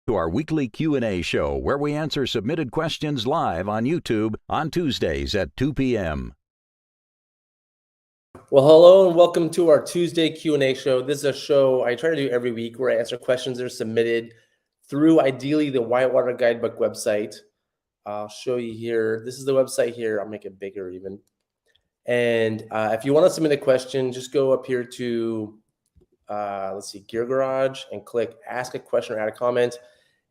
To our weekly Q&A show where we answer submitted questions live on YouTube on Tuesdays at 2 p.m. Well, hello and welcome to our Tuesday Q&A show. This is a show I try to do every week where I answer questions that are submitted through ideally the Whitewater Guidebook website. I'll show you here. This is the website here. I'll make it bigger even. And if you want to submit a question, just go up here to, let's see, Gear Garage and click Ask a Question or Add a Comment.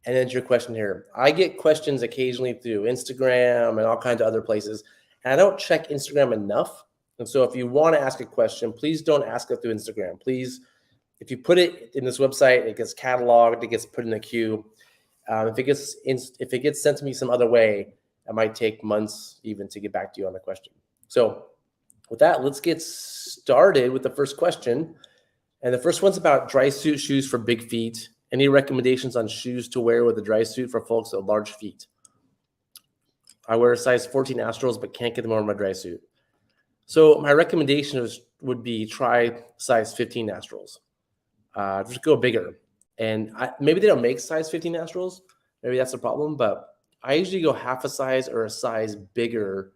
And enter your question here. I get questions occasionally through Instagram and all kinds of other places. And I don't check Instagram enough. And so if you want to ask a question, please don't ask it through Instagram. Please, if you put it in this website, it gets cataloged, it gets put in the queue. If it gets sent to me some other way, it might take months even to get back to you on the question. So with that, let's get started with the first question. And the first one's about dry suit shoes for big feet. Any recommendations on shoes to wear with a dry suit for folks with large feet? I wear a size 14 Astrals, but can't get them on my dry suit. So my recommendation would be try size 15 Astrals. Just go bigger. And maybe they don't make size 15 Astrals. Maybe that's the problem. But I usually go half a size or a size bigger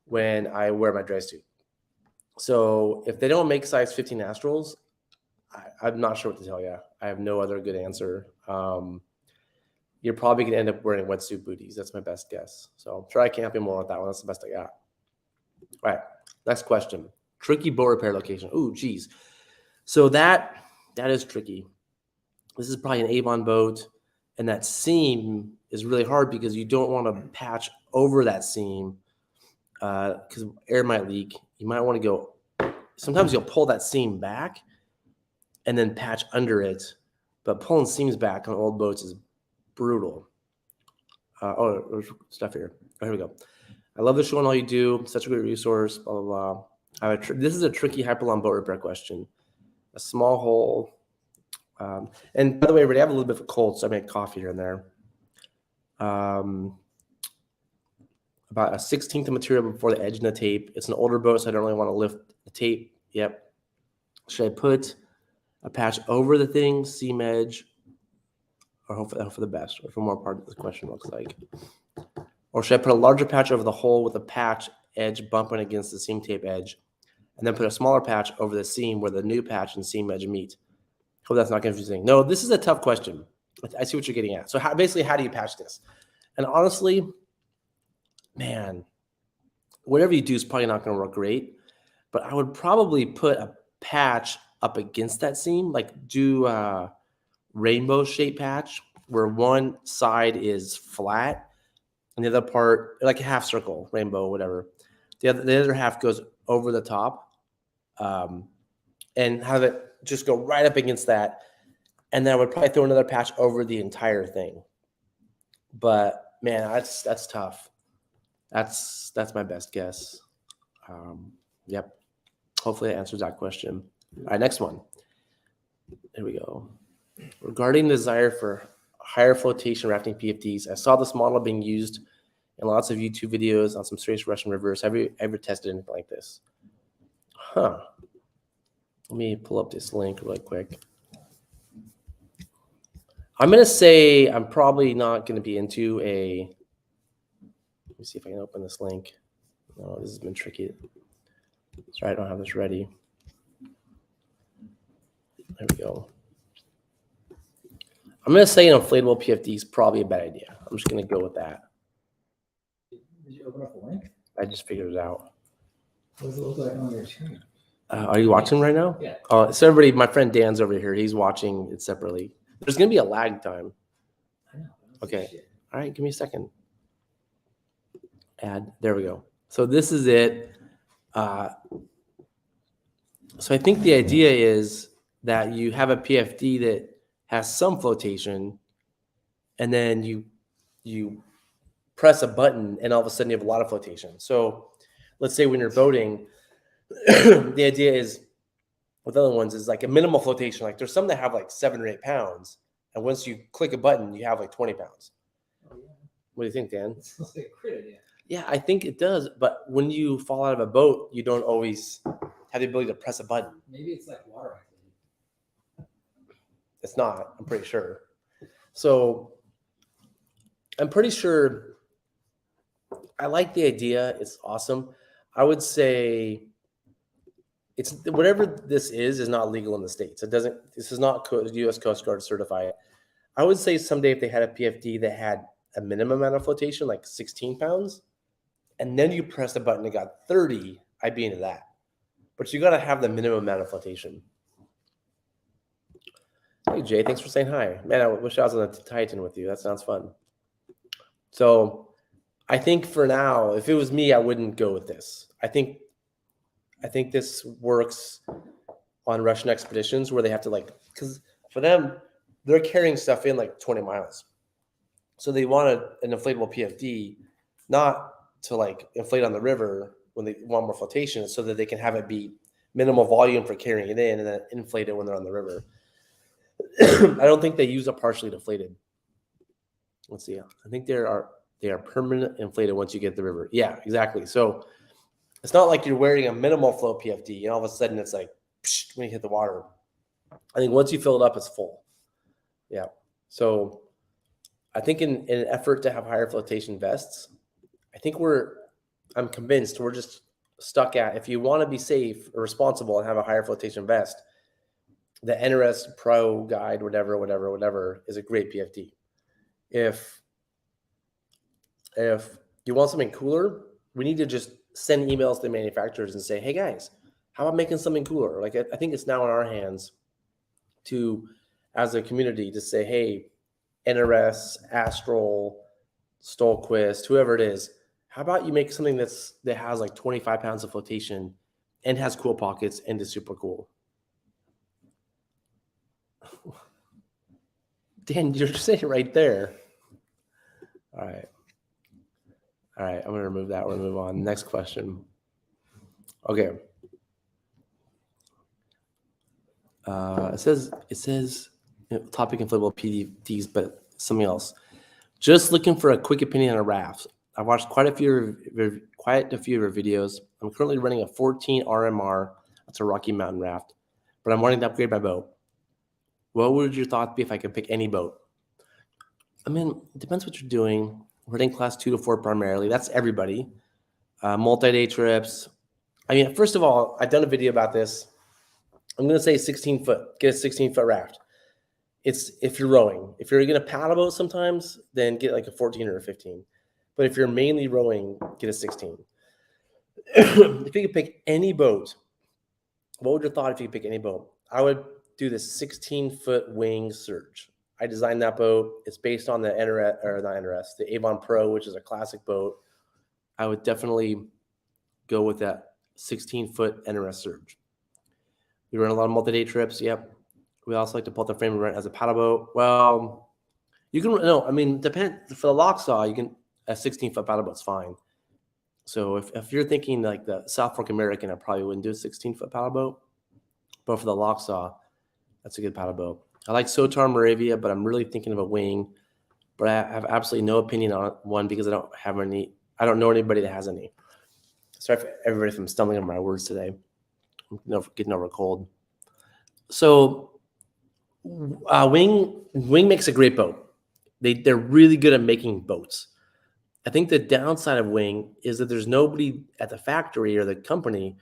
when I wear my dry suit. So if they don't make size 15 Astrals, I'm not sure what to tell you. I have no other good answer. You're probably going to end up wearing wetsuit booties. That's my best guess. So try camping more with that one. That's the best I got. All right, next question. Tricky boat repair location. Ooh, geez. So that is tricky. This is probably an Avon boat, and that seam is really hard because you don't want to patch over that seam because air might leak. You might want to go. Sometimes you'll pull that seam back and then patch under it, but pulling seams back on old boats is brutal. There's stuff here. Oh, here we go. I love the show and all you do. Such a great resource, blah, blah, blah. This is a tricky hyperlon boat repair question. A small hole. And by the way, everybody, I have a little bit of a cold, so I make coffee here and there. About a 16th of material before the edge and the tape. It's an older boat, so I don't really want to lift the tape. Yep. Should I put a patch over the thing, seam edge, or hope for the best, or for more part of the question looks like? Or should I put a larger patch over the hole with a patch edge bumping against the seam tape edge, and then put a smaller patch over the seam where the new patch and seam edge meet? Hope that's not confusing. No, this is a tough question. I see what you're getting at. So basically, how do you patch this? And honestly, man, whatever you do is probably not going to work great, but I would probably put a patch up against that seam, like do a rainbow shape patch where one side is flat and the other part, like a half circle, rainbow, whatever. The other half goes over the top, and have it just go right up against that. And then I would probably throw another patch over the entire thing. But man, that's tough. That's my best guess. Yep. Hopefully that answers that question. All right, next one. Here we go. Regarding the desire for higher flotation rafting PFDs, I saw this model being used in lots of YouTube videos on some serious Russian rivers. Have you ever tested anything like this? Huh. Let me pull up this link really quick. I'm going to say I'm probably not going to be into a, let me see if I can open this link. No, this has been tricky. Sorry, I don't have this ready. There we go. I'm going to say an inflatable PFD is probably a bad idea. I'm just going to go with that. Did you open up the link? I just figured it out. What does it look like on your screen? Are you watching right now? Yeah. So everybody, my friend Dan's over here. He's watching it separately. There's going to be a lag time. I know. Okay. All right. Give me a second. Add. There we go. So this is it. So I think the idea is that you have a PFD that has some flotation, and then you press a button, and all of a sudden you have a lot of flotation. So let's say when you're boating, the idea is with other ones is like a minimal flotation. Like there's some that have like 7 or 8 pounds, and once you click a button, you have like 20 pounds. Oh, yeah. What do you think, Dan? It sounds like a great idea. Yeah, I think it does. But when you fall out of a boat, you don't always have the ability to press a button. Maybe it's like water activity. It's not, I'm pretty sure. So I'm pretty sure I like the idea. It's awesome. I would say it's whatever this is not legal in the States. This is not US Coast Guard certified. I would say someday if they had a PFD that had a minimum amount of flotation, like 16 pounds, and then you press the button and got 30, I'd be into that. But you got to have the minimum amount of flotation. Hey, Jay, thanks for saying hi. Man, I wish I was on the Titan with you. That sounds fun. So I think for now, if it was me, I wouldn't go with this. I think this works on Russian expeditions where they have to because for them, they're carrying stuff in like 20 miles. So they want an inflatable PFD, not to inflate on the river when they want more flotation, so that they can have it be minimal volume for carrying it in and then inflate it when they're on the river. I don't think they use it partially deflated. Let's see. I think they are permanent inflated once you get the river. Yeah, exactly. So it's not like you're wearing a minimal flow PFD and all of a sudden it's like when you hit the water. I think once you fill it up, it's full. Yeah. So I think in an effort to have higher flotation vests, I'm convinced we're just stuck at, if you want to be safe or responsible and have a higher flotation vest, the NRS Pro Guide, whatever, is a great PFD. If you want something cooler, we need to just send emails to the manufacturers and say, hey guys, how about making something cooler? I think it's now in our hands to, as a community, to say, hey, NRS, Astral, Stolquist, whoever it is, how about you make something that has like 25 pounds of flotation and has cool pockets and is super cool? Dan, you're saying right there. All right. I'm going to remove that. We're going to move on. Next question. Okay. It says topic inflatable PFDs, but something else. Just looking for a quick opinion on a raft. I've watched quite a few of your videos. I'm currently running a 14 RMR. That's a Rocky Mountain raft, but I'm wanting to upgrade my boat. What would your thoughts be if I could pick any boat? I mean, it depends what you're doing. We're in class 2 to 4 primarily. That's everybody. Multi-day trips. I mean, first of all, I've done a video about this. I'm going to say 16 foot. Get a 16-foot raft. It's if you're rowing. If you're going to paddle boat sometimes, then get like a 14 or a 15. But if you're mainly rowing, get a 16. If you could pick any boat, what would your thought if you could pick any boat? I would do the 16-foot wing surge. I designed that boat. It's based on the the Avon Pro, which is a classic boat. I would definitely go with that 16-foot NRS surge. We run a lot of multi-day trips. Yep. We also like to pull the frame and run it as a paddle boat. Well, you can, no, I mean, depend for the lock saw, you can, a 16-foot paddle boat's fine. So if you're thinking like the South Fork American, I probably wouldn't do a 16-foot paddle boat. But for the lock saw, that's a good paddle boat. I like Sotar Moravia, but I'm really thinking of a wing. But I have absolutely no opinion on one because I don't know anybody that has any. Sorry for everybody if I'm stumbling on my words today. I'm getting over a cold. So Wing makes a great boat. They're really good at making boats. I think the downside of Wing is that there's nobody at the factory or the company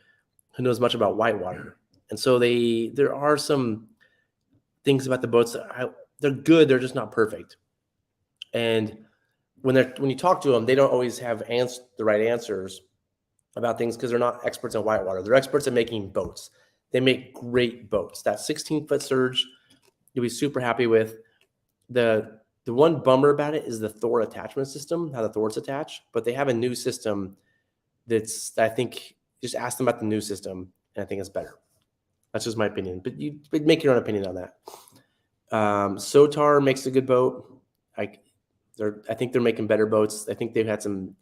who knows much about whitewater. And so there are some things about the boats that they're good, they're just not perfect. And when you talk to them, they don't always have the right answers about things because they're not experts in whitewater. They're experts at making boats. They make great boats. That 16-foot surge, you'll be super happy with. The one bummer about it is the Thor attachment system, how the Thors attach. But they have a new system I think, just ask them about the new system, and I think it's better. That's just my opinion. But you make your own opinion on that. Sotar makes a good boat. I think they're making better boats. I think they've had some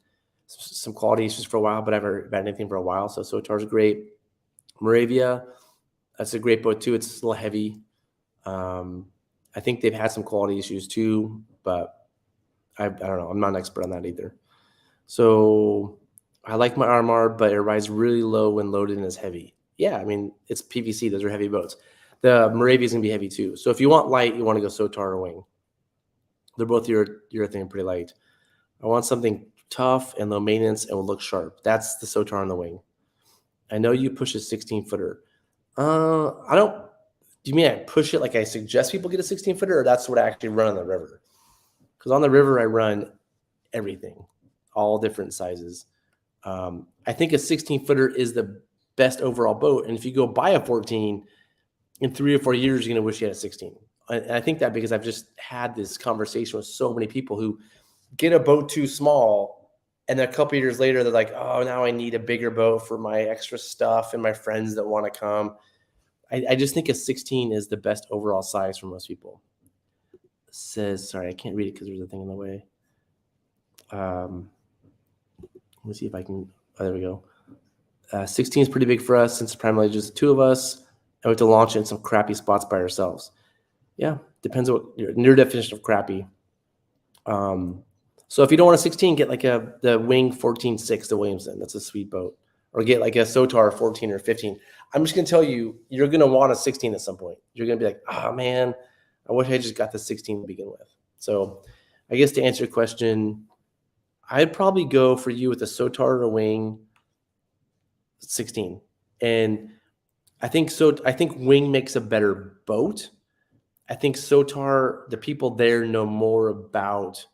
quality issues for a while, but I haven't heard about anything for a while. So Sotar's great. Moravia, that's a great boat too. It's a little heavy. I think they've had some quality issues too, but I don't know. I'm not an expert on that either. So I like my RMR, but it rides really low when loaded and is heavy. Yeah, I mean, it's PVC. Those are heavy boats. The Moravia is going to be heavy too. So if you want light, you want to go Sotar or Wing. They're both urethane, pretty light. I want something tough and low maintenance and will look sharp. That's the Sotar on the wing. I know you push a 16-footer. I don't. Do you mean I push it like I suggest people get a 16-footer, or that's what I actually run on the river? Because on the river I run everything, all different sizes. I think a 16-footer is the best overall boat, and if you go buy a 14, in 3 or 4 years you're gonna wish you had a 16. And I think that because I've just had this conversation with so many people who get a boat too small, and then a couple of years later they're like, oh, now I need a bigger boat for my extra stuff and my friends that want to come. I just think a 16 is the best overall size for most people. It says, sorry, I can't read it because there's a thing in the way. Let me see if I can. Oh, there we go. 16 is pretty big for us since it's primarily just the two of us, and we have to launch it in some crappy spots by ourselves. Yeah, depends on what your definition of crappy. So if you don't want a 16, get like the Wing 14.6, the Williamson. That's a sweet boat. Or get like a Sotar 14 or 15. I'm just going to tell you, you're going to want a 16 at some point. You're going to be like, oh, man, I wish I just got the 16 to begin with. So I guess to answer your question, I'd probably go for you with a Sotar or a Wing 16. And I think Wing makes a better boat. I think Sotar, the people there know more about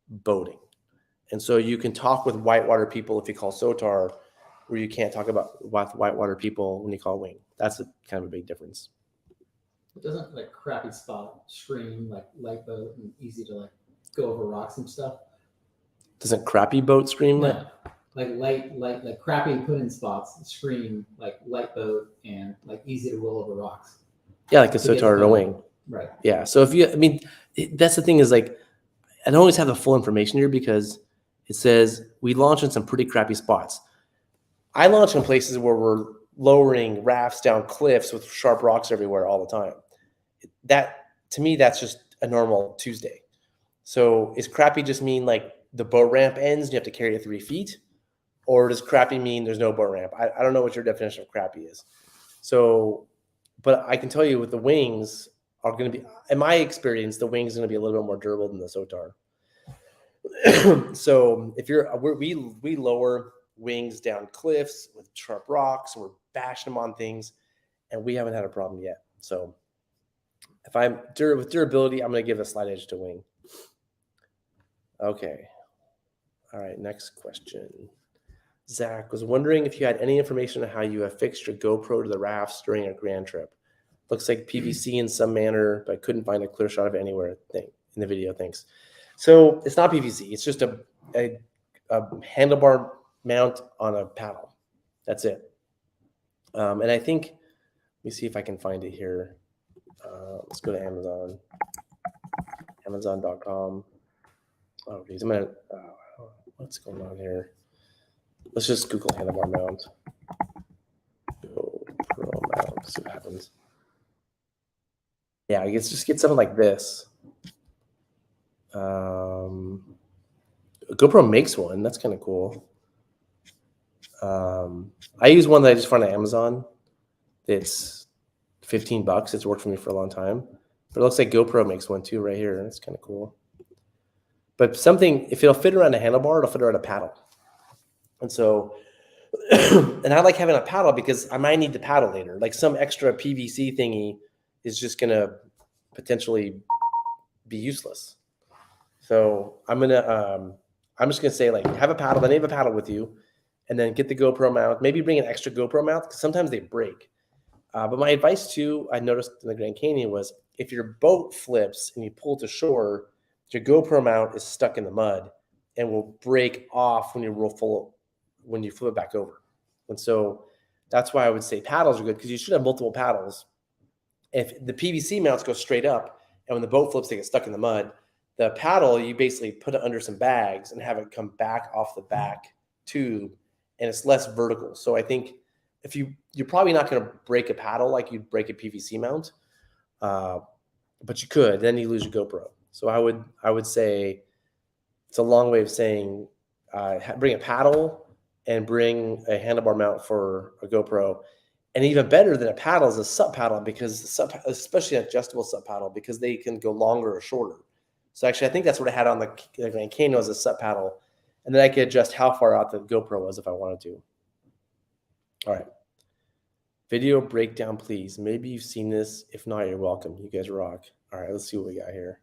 boating. And so you can talk with whitewater people if you call Sotar, where you can't talk about whitewater people when you call Wing. That's kind of a big difference. It doesn't like crappy spot scream like light boat and easy to like go over rocks and stuff. Doesn't crappy boat scream like light like crappy put in spots scream like light boat and like easy to roll over rocks. Yeah, like a Sotar or a Wing. Right. Yeah. So that's the thing is like, I don't always have the full information here because it says we launch in some pretty crappy spots. I launch in places where we're lowering rafts down cliffs with sharp rocks everywhere all the time. That, to me, that's just a normal Tuesday. So is crappy just mean like the boat ramp ends and you have to carry it 3 feet? Or does crappy mean there's no boat ramp? I don't know what your definition of crappy is. So, but I can tell you with the Wings are going to be, in my experience, the Wings is going to be a little bit more durable than the Sotar. So if we lower Wings down cliffs with sharp rocks, and we're bashing them on things, and we haven't had a problem yet. So if I'm with durability, I'm going to give a slight edge to Wing. Okay. All right. Next question. Zach was wondering if you had any information on how you have fixed your GoPro to the rafts during a grand trip. Looks like PVC in some manner, but I couldn't find a clear shot of it anywhere in the video. Thanks. So it's not PVC. It's just a handlebar mount on a paddle. That's it. And I think, let me see if I can find it here. Let's go to Amazon, amazon.com. Oh, geez, what's going on here? Let's just Google handlebar mount. GoPro mount, see what happens. Yeah, I guess just get something like this. GoPro makes one. That's kind of cool. I use one that I just found on Amazon. It's $15. It's worked for me for a long time. But it looks like GoPro makes one too right here. That's kind of cool. But something, if it'll fit around a handlebar, it'll fit around a paddle. And so, and I like having a paddle because I might need the paddle later. Like some extra PVC thingy is just going to potentially be useless. So I'm just gonna say like have a paddle, then have a paddle with you, and then get the GoPro mount. Maybe bring an extra GoPro mount because sometimes they break. But my advice too, I noticed in the Grand Canyon was if your boat flips and you pull to shore, your GoPro mount is stuck in the mud and will break off when you flip it back over. And so that's why I would say paddles are good because you should have multiple paddles. If the PVC mounts go straight up and when the boat flips, they get stuck in the mud. The paddle, you basically put it under some bags and have it come back off the back tube, and it's less vertical. So I think if you're probably not going to break a paddle like you'd break a PVC mount, but you could. Then you lose your GoPro. So I would say it's a long way of saying bring a paddle and bring a handlebar mount for a GoPro. And even better than a paddle is a sub paddle because especially an adjustable sub paddle because they can go longer or shorter. So actually, I think that's what I had on the Grand Canyon was a SUP paddle. And then I could adjust how far out the GoPro was if I wanted to. All right. Video breakdown, please. Maybe you've seen this. If not, you're welcome. You guys rock. All right, let's see what we got here.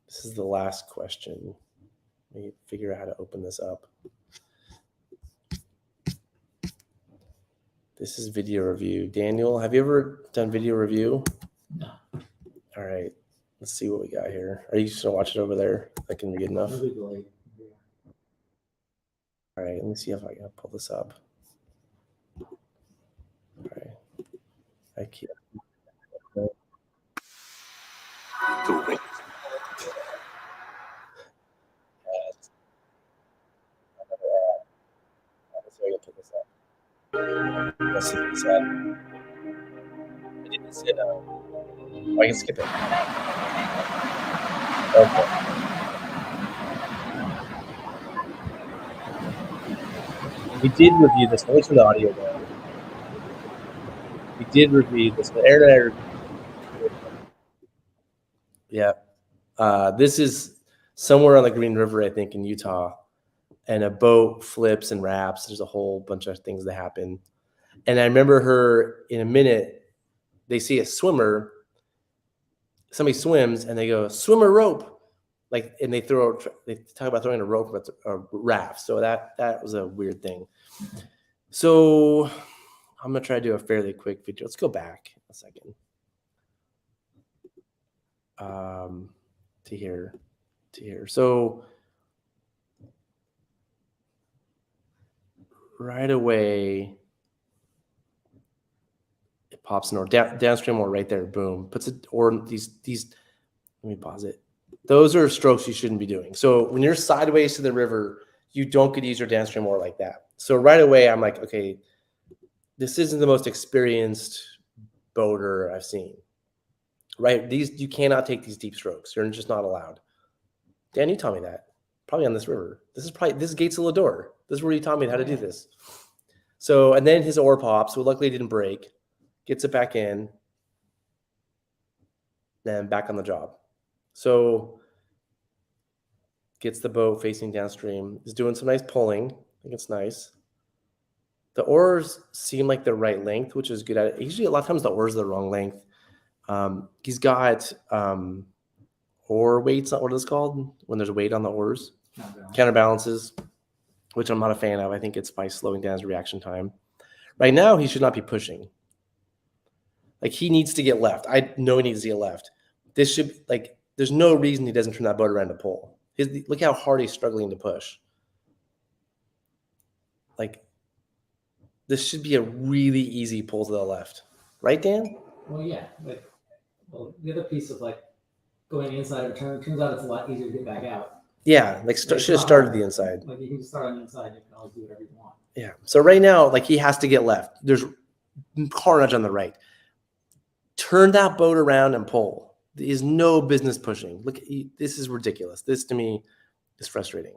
This is the last question. Let me figure out how to open this up. This is video review. Daniel, have you ever done video review? No. All right. Let's see what we got here. Are you just going to watch it over there? That can be good enough. All right. Let me see if I can pull this up. All right. I can't. Let's see what he said. I didn't say no. Oh, I can skip it. Okay. We did review this. Let me turn the audio down. We did review this. Aaron and I yeah. This is somewhere on the Green River, I think, in Utah. And a boat flips and wraps. There's a whole bunch of things that happen. And I remember her in a minute, they see a swimmer, somebody swims and they go, swimmer rope. Like, and they talk about throwing a rope with a raft. So that was a weird thing. So I'm going to try to do a fairly quick video. Let's go back a second. To here. So right away, it pops an oar downstream oar right there. Boom, puts it, or these. Let me pause it. Those are strokes you shouldn't be doing. So when you're sideways to the river, you don't get to use your downstream oar like that. So right away, I'm like, okay, this isn't the most experienced boater I've seen. Right? You cannot take these deep strokes. You're just not allowed. Dan, you taught me that. Probably on this river. This is Gates of Lador. This is where you taught me how to do this. So, and then his oar pops. So luckily it didn't break. Gets it back in. Then back on the job. So gets the boat facing downstream. Is doing some nice pulling. I think it's nice. The oars seem like the right length, which is good at it. Usually a lot of times the oars are the wrong length. He's got oar weights, what is it called? When there's weight on the oars. Counterbalances, which I'm not a fan of. I think it's by slowing down his reaction time. Right now, he should not be pushing. Like, he needs to get left. I know he needs to get left. This should, like, there's no reason he doesn't turn that boat around to pull. Look how hard he's struggling to push. Like, this should be a really easy pull to the left. Right, Dan? Well, yeah. Well, the other piece of, like, going inside of a turn, turns out it's a lot easier to get back out. Yeah, like should have started the inside. Like, you can just start on the inside. You can always do whatever you want. Yeah. So right now, like, he has to get left. There's carnage on the right. Turn that boat around and pull. There is no business pushing. Look, this is ridiculous. This to me is frustrating.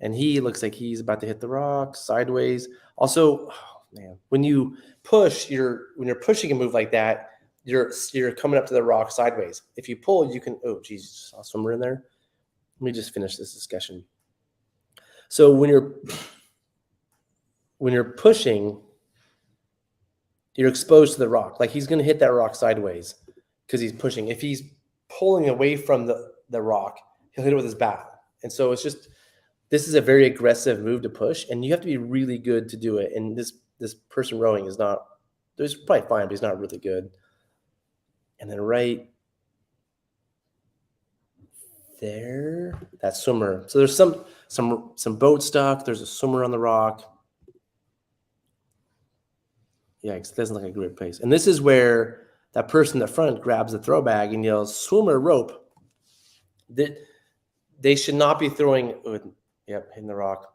And he looks like he's about to hit the rock sideways. Also, oh, man, when you push, when you're pushing a move like that, you're coming up to the rock sideways. If you pull, you can. Oh, geez, saw a swimmer in there. Let me just finish this discussion. So when you're pushing, you're exposed to the rock. Like, he's going to hit that rock sideways because he's pushing. If he's pulling away from the rock, he'll hit it with his bow. And so it's just, this is a very aggressive move to push, and you have to be really good to do it. And this person rowing is not, there's probably fine, but he's not really good. And then right there, that swimmer. So there's some boat stuck. There's a swimmer on the rock. Yikes, it doesn't look like a great place. And this is where that person in the front grabs the throw bag and yells, swimmer rope. They should not be throwing, hitting the rock.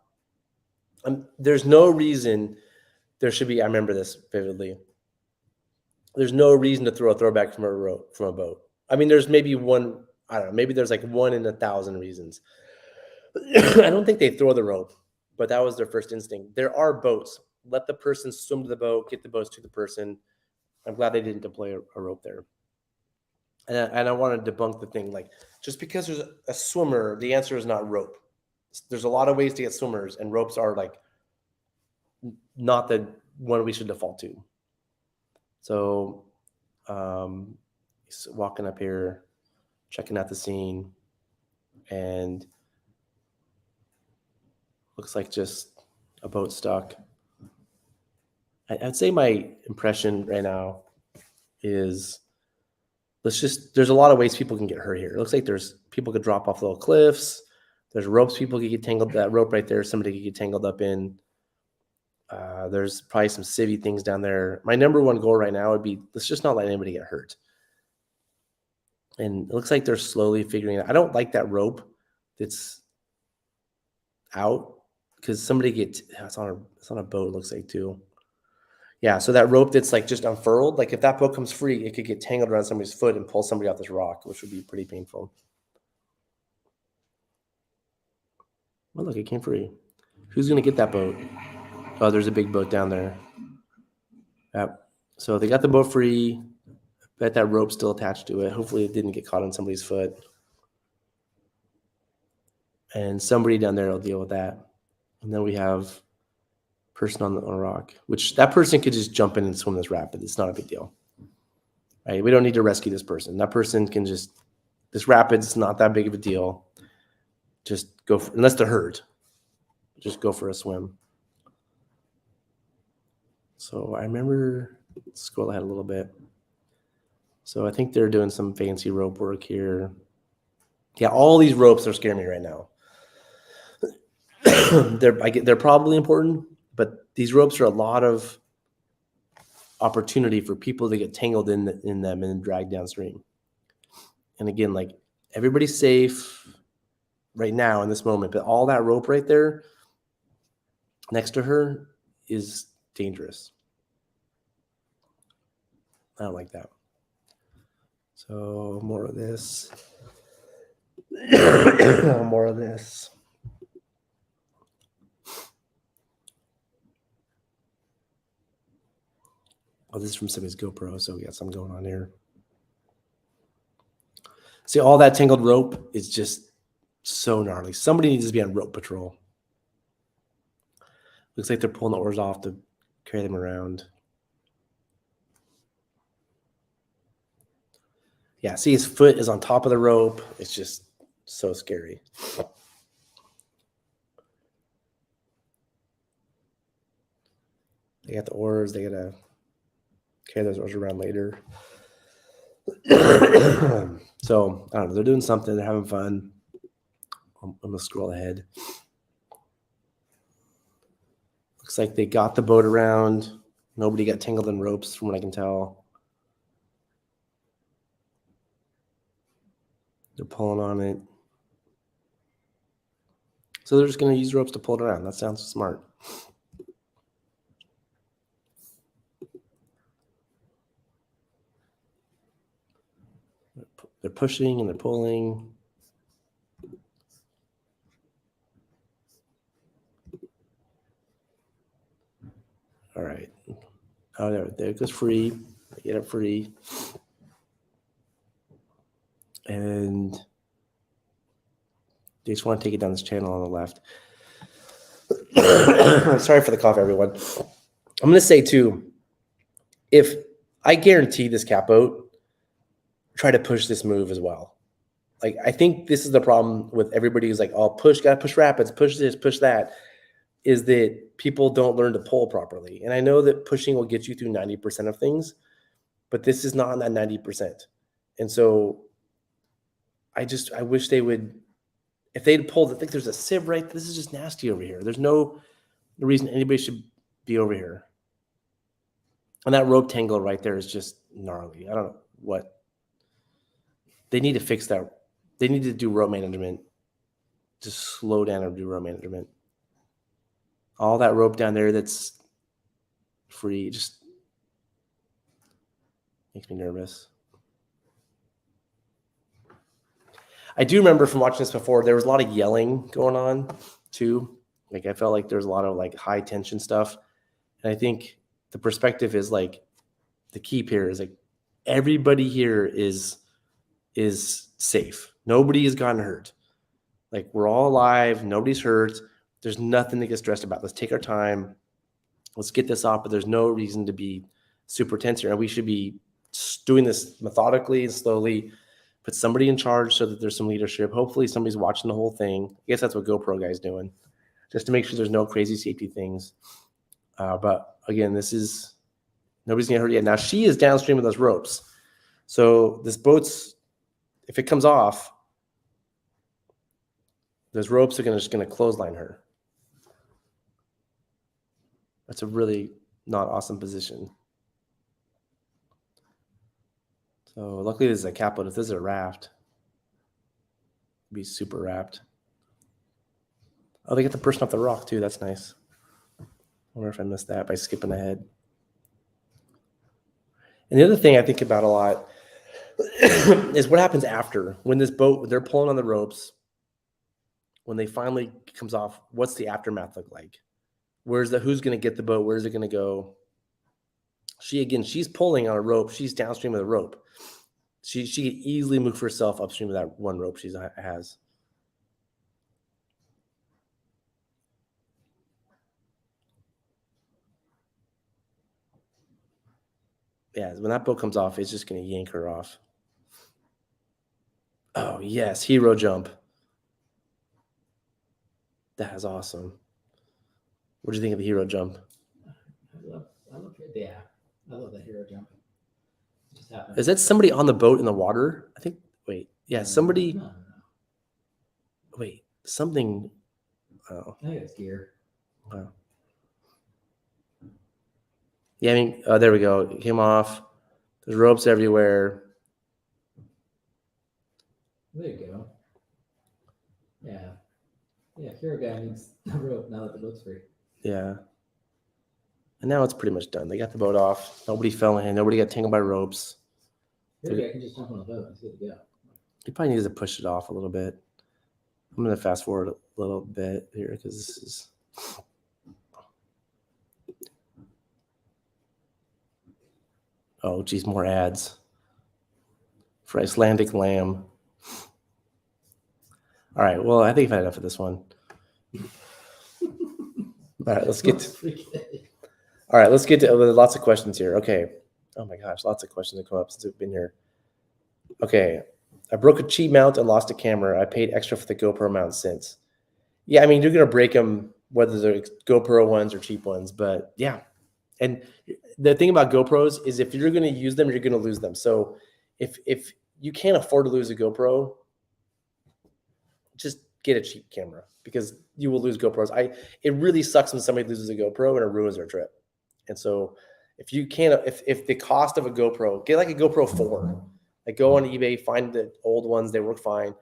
There's no reason there should be, I remember this vividly. There's no reason to throw a throwback from a boat. I mean, there's maybe one, I don't know, maybe there's like 1 in 1,000 reasons. I don't think they throw the rope, but that was their first instinct. There are boats. Let the person swim to the boat, get the boats to the person. I'm glad they didn't deploy a rope there. And I want to debunk the thing, like, just because there's a swimmer, the answer is not rope. There's a lot of ways to get swimmers, and ropes are like not the one we should default to. So walking up here, checking out the scene, and looks like just a boat stuck. I'd say my impression right now is there's a lot of ways people can get hurt here. It looks like there's people could drop off little cliffs. There's ropes people could get tangled. That rope right there, somebody could get tangled up in. There's probably some civvy things down there. My number one goal right now would be, let's just not let anybody get hurt. And it looks like they're slowly figuring it out. I don't like that rope that's out, because somebody it's on a boat, it looks like, too. Yeah, so that rope that's like just unfurled, like if that boat comes free, it could get tangled around somebody's foot and pull somebody off this rock, which would be pretty painful. Oh, look, it came free. Who's going to get that boat? Oh, there's a big boat down there. Yep. So they got the boat free. Bet that rope's still attached to it. Hopefully it didn't get caught on somebody's foot. And somebody down there will deal with that. And then we have person on the rock, which that person could just jump in and swim this rapid. It's not a big deal. Right? We don't need to rescue this person. That person can just, this rapid's not that big of a deal. Just go, unless they're hurt, just go for a swim. So I remember, scroll ahead a little bit. So I think they're doing some fancy rope work here. Yeah, all these ropes are scaring me right now. They're probably important, but these ropes are a lot of opportunity for people to get tangled in them and dragged downstream. And again, like, everybody's safe right now in this moment, but all that rope right there next to her is dangerous. I don't like that. So more of this. More of this. Oh, this is from somebody's GoPro, so we got something going on here. See, all that tangled rope is just so gnarly. Somebody needs to be on rope patrol. Looks like they're pulling the oars off to carry them around. Yeah, see, his foot is on top of the rope. It's just so scary. They got the oars. They got to carry those oars around later. So, I don't know. They're doing something. They're having fun. I'm going to scroll ahead. Looks like they got the boat around. Nobody got tangled in ropes, from what I can tell. They're pulling on it. So they're just going to use ropes to pull it around. That sounds smart. They're pushing and they're pulling. All right. Oh, there it goes free. They get it free. And they just want to take it down this channel on the left. Sorry for the cough, everyone. I'm going to say, too, if I guarantee this cat boat, try to push this move as well. Like, I think this is the problem with everybody who's like, oh, got to push rapids, push this, push that, is that people don't learn to pull properly. And I know that pushing will get you through 90% of things, but this is not on that 90%. And so I wish they would, if they'd pulled, I think there's a sieve right, this is just nasty over here. There's no reason anybody should be over here. And that rope tangle right there is just gnarly. I don't know what. They need to fix that. They need to do rope management. Just slow down and do rope management. All that rope down there that's free just makes me nervous. I do remember from watching this before, there was a lot of yelling going on too. Like, I felt like there was a lot of like high tension stuff. And I think the perspective is like, the key here is like, everybody here is is safe. Nobody has gotten hurt. Like, we're all alive. Nobody's hurt. There's nothing to get stressed about. Let's take our time. Let's get this off, but there's no reason to be super tense here. And we should be doing this methodically and slowly. Put somebody in charge so that there's some leadership. Hopefully somebody's watching the whole thing. I guess that's what GoPro guy's doing, just to make sure there's no crazy safety things. But again, nobody's gonna hurt yet. Now she is downstream of those ropes. So this boat's, if it comes off, those ropes are just gonna clothesline her. That's a really not awesome position. So luckily this is a capboat. If this is a raft, it'd be super wrapped. Oh, they get the person off the rock too. That's nice. I wonder if I missed that by skipping ahead. And the other thing I think about a lot is what happens after, when this boat, they're pulling on the ropes, when they finally comes off, what's the aftermath look like? Who's going to get the boat? Where's it going to go? She's pulling on a rope. She's downstream of the rope. She could easily move herself upstream of that one rope she has. Yeah, when that boat comes off, it's just going to yank her off. Oh, yes, hero jump. That is awesome. What do you think of the hero jump? I love the hero jump. It just happened. Is that somebody on the boat in the water? I think, wait, yeah, somebody. No. Wait, something. Oh. I think it's gear. Wow. Yeah, I mean, there we go. It came off. There's ropes everywhere. There you go. Yeah. Yeah, hero guy needs the rope now that the boat's free. Yeah. And now it's pretty much done. They got the boat off. Nobody fell in. Nobody got tangled by ropes. Hero guy can just jump on the boat. It's good to go. He probably needs to push it off a little bit. I'm going to fast forward a little bit here because this is. Oh, geez, more ads for Icelandic lamb. All right, well, I think I've had enough of this one. All right, let's get to lots of questions here. Okay. Oh my gosh, lots of questions have come up since we've been here. Okay. I broke a cheap mount and lost a camera. I paid extra for the GoPro mount since. Yeah, I mean, you're going to break them, whether they're GoPro ones or cheap ones, but yeah. And the thing about GoPros is if you're going to use them, you're going to lose them. So if you can't afford to lose a GoPro, just get a cheap camera because you will lose GoPros. It really sucks when somebody loses a GoPro and it ruins their trip. And so if you can't, if the cost of a GoPro, get like a GoPro 4, like go on eBay, find the old ones, they work fine.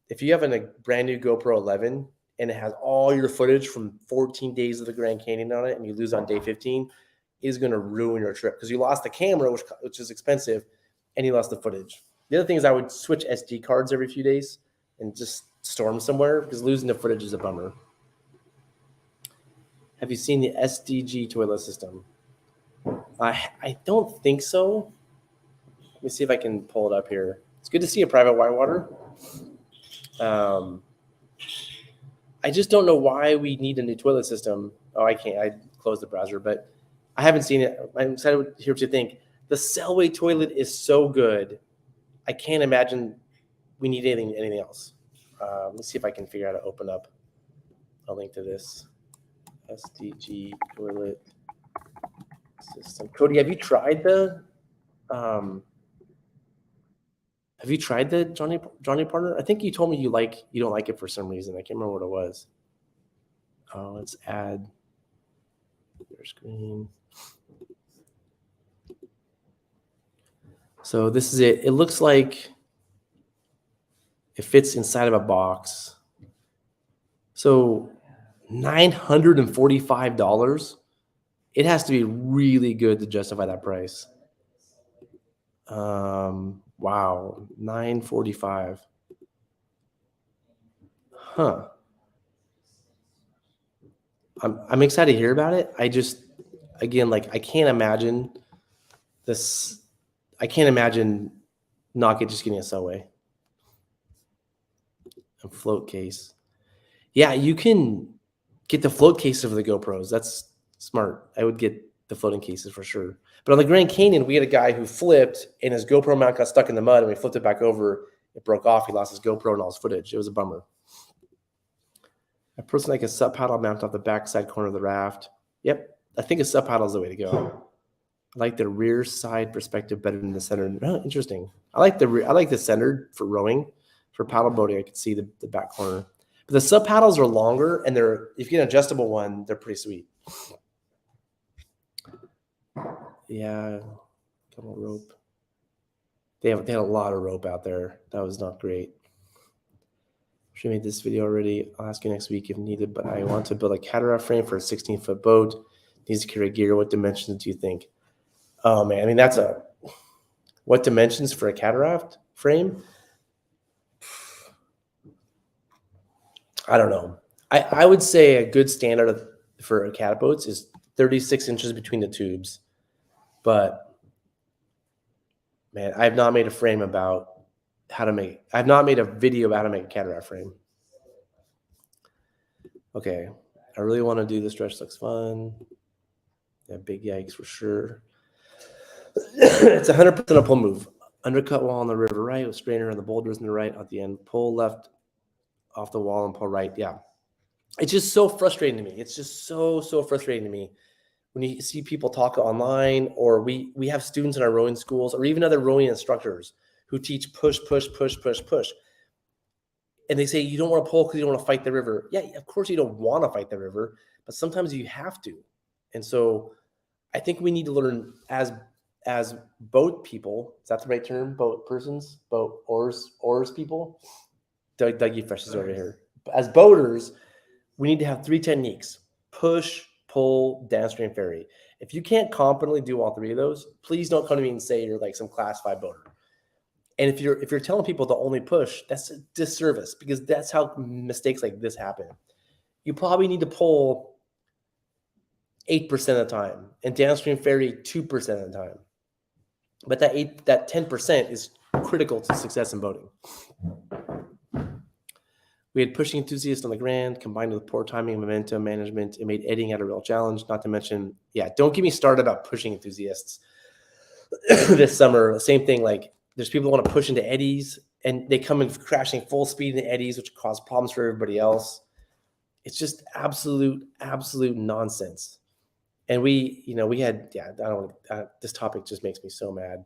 If you have a brand new GoPro 11 and it has all your footage from 14 days of the Grand Canyon on it and you lose on day 15, it is going to ruin your trip because you lost the camera, which is expensive, and you lost the footage. The other thing is I would switch SD cards every few days and just store them somewhere because losing the footage is a bummer. Have you seen the SDG toilet system? I don't think so. Let me see if I can pull it up here. It's good to see a private whitewater. I just don't know why we need a new toilet system. Oh, I can't. I closed the browser, but I haven't seen it. I'm excited to hear what you think. The Selway toilet is so good. I can't imagine we need anything else. Let me see if I can figure out how to open up a link to this SDG toilet system. Cody, have you tried the Johnny Partner? I think you told me you don't like it for some reason. I can't remember what it was. Oh, let's add your screen. So this is it. It looks like it fits inside of a box. So $945. It has to be really good to justify that price. Wow, $945. Huh. I'm excited to hear about it. I just, again, like I can't imagine this. I can't imagine not just getting a Selway. A float case. Yeah, you can get the float cases for the GoPros. That's smart. I would get the floating cases for sure. But on the Grand Canyon, we had a guy who flipped and his GoPro mount got stuck in the mud, and we flipped it back over. It broke off. He lost his GoPro and all his footage. It was a bummer. I personally like a sub paddle mount off the backside corner of the raft. Yep, I think a sub paddle is the way to go. I like the rear side perspective better than the center. Oh, interesting. I like the centered for rowing. For paddle boating, I could see the back corner. But the sub paddles are longer, and if you get an adjustable one, they're pretty sweet. Yeah, couple rope. They had a lot of rope out there. That was not great. Should have made this video already. I'll ask you next week if needed, but I want to build a cataract frame for a 16-foot boat. Needs to carry gear. What dimensions do you think? Oh man, I mean what dimensions for a cataract frame? I don't know. I would say a good standard for catboats is 36 inches between the tubes. But man, I've not made a frame about I've not made a video about how to make a cataract frame. Okay. I really want to do the stretch. Looks fun. Yeah, big yikes for sure. It's 100% a pull move. Undercut wall on the river right with strainer on the boulders on the right at the end. Pull left off the wall and pull right. Yeah. It's just so frustrating to me. It's just so frustrating to me when you see people talk online, or we have students in our rowing schools or even other rowing instructors who teach push. And they say you don't want to pull because you don't want to fight the river. Yeah, of course you don't want to fight the river, but sometimes you have to. And so I think we need to learn as boat people. Is that the right term? Boat persons? Boat oars people? Dougie Fresh is over here. As boaters, we need to have 3 techniques: push, pull, downstream ferry. If you can't competently do all 3 of those, please don't come to me and say you're like some class 5 boater. And if you're telling people to only push, that's a disservice, because that's how mistakes like this happen. You probably need to pull 8% of the time and downstream ferry 2% of the time. But that 10% is critical to success in boating. We had pushing enthusiasts on the Grand combined with poor timing and momentum management. It made editing a real challenge, not to mention, don't get me started about pushing enthusiasts this summer. Same thing, like there's people who want to push into eddies and they come in crashing full speed into eddies, which cause problems for everybody else. It's just absolute nonsense. And we had, this topic just makes me so mad.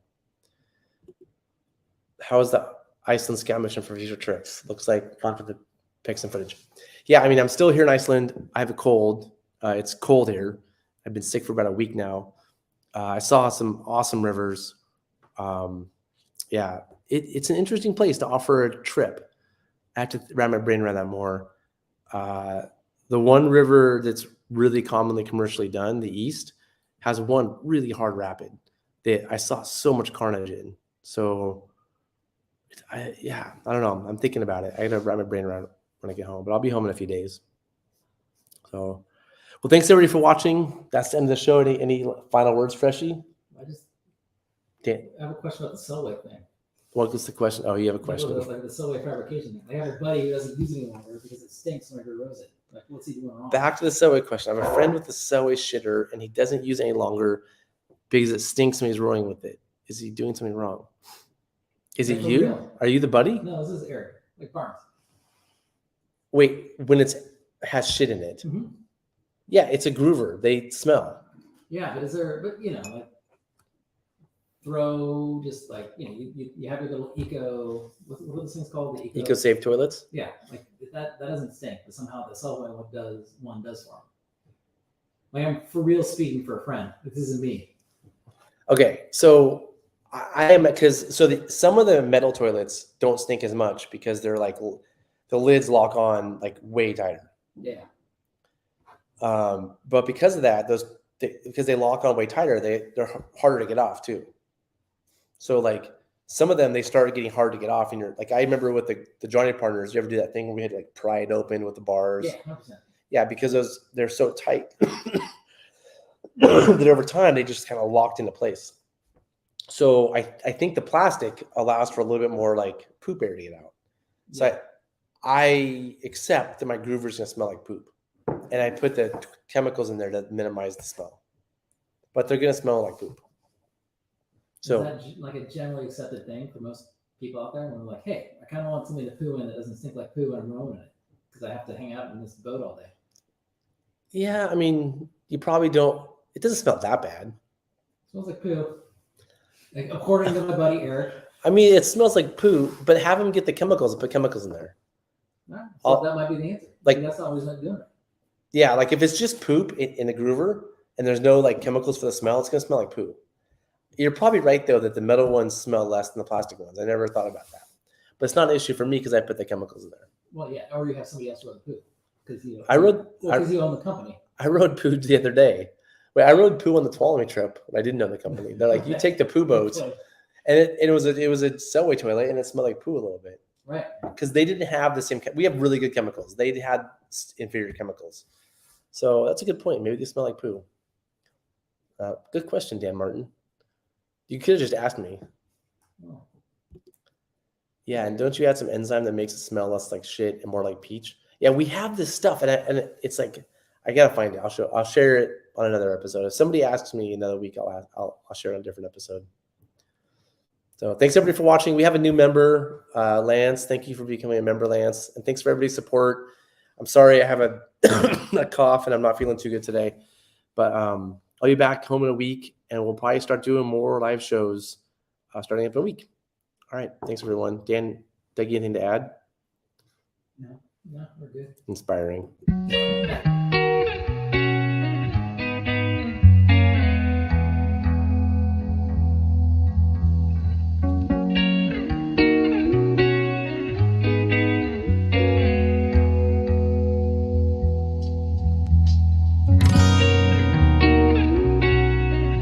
How is the Iceland scout mission for future trips? Looks like fun for the pics and footage. Yeah, I mean, I'm still here in Iceland. I have a cold. It's cold here. I've been sick for about a week now. I saw some awesome rivers. It's an interesting place to offer a trip. I have to wrap my brain around that more. The one river that's really commonly commercially done, the East, has one really hard rapid that I saw so much carnage in. So I don't know. I'm thinking about it. I got to wrap my brain around it when I get home, but I'll be home in a few days. So, well, thanks everybody for watching. That's the end of the show. Any final words, Freshie? I have a question about the Selway thing. What was the question? Oh, you have a question. Like the Selway fabrication thing. I have a buddy who doesn't use it any longer because it stinks whenever he rows it. Like, what's he doing wrong? Back to the Selway question. I have a friend with the Selway shitter, and he doesn't use it any longer because it stinks when he's rowing with it. Is he doing something wrong? Is it you? Real? Are you the buddy? No, this is Eric, like Barnes. Wait, when it has shit in it? Mm-hmm. Yeah, it's a groover. They smell. Yeah, but like throw just like you have your little eco. What are those things called? The eco safe toilets. Yeah, like that doesn't stink, but somehow the Selway one does for him. Like, I'm for real speaking for a friend. This isn't me. Okay, so I am some of the metal toilets don't stink as much because they're like the lids lock on like way tighter. Yeah. But because of that, because they lock on way tighter, they're harder to get off too. So like some of them, they started getting hard to get off, and you're like, I remember with the joining partners, you ever do that thing where we had to like pry it open with the bars? Yeah, 100%. Yeah, because they're so tight that over time they just kind of locked into place. So I think the plastic allows for a little bit more like poop air to get out. So I accept that my groover's gonna smell like poop, and I put the chemicals in there to minimize the smell. But they're gonna smell like poop. So is that like a generally accepted thing for most people out there? When we're like, hey, I kind of want something to poo in that doesn't stink like poo when I'm rowing in it, because I have to hang out in this boat all day. yeah, I mean, you probably don't. It doesn't smell that bad. It smells like poo. Like, according to my buddy Eric. I mean, it smells like poo, but have them get the chemicals and put chemicals in there. So that might be the answer. Like, that's not always not doing it. Yeah, like if it's just poop in the groover and there's no like chemicals for the smell, it's gonna smell like poo. You're probably right though that the metal ones smell less than the plastic ones. I never thought about that, but it's not an issue for me because I put the chemicals in there. Well, yeah, or you have somebody else row the poo because you. Because you own the company. I rode poo the other day. Wait, I rode poo on the Tuolumne trip when I didn't know the company. They're like, you take the poo boat, and it was a Selway toilet and it smelled like poo a little bit. Right. Because they didn't have the same. We have really good chemicals. They had inferior chemicals. So that's a good point. Maybe they smell like poo. Good question, Dan Martin. You could have just asked me. Oh. Yeah, and don't you add some enzyme that makes it smell less like shit and more like peach? Yeah, we have this stuff, and it's like I gotta find it. I'll share it on another episode. If somebody asks me another week, I'll share it on a different episode. So thanks everybody for watching. We have a new member, Lance. Thank you for becoming a member, Lance, and thanks for everybody's support. I'm sorry I have a cough and I'm not feeling too good today, but I'll be back home in a week and we'll probably start doing more live shows starting up in a week. All right. Thanks, everyone. Dan, Dougie, anything to add? No, we're good. Inspiring.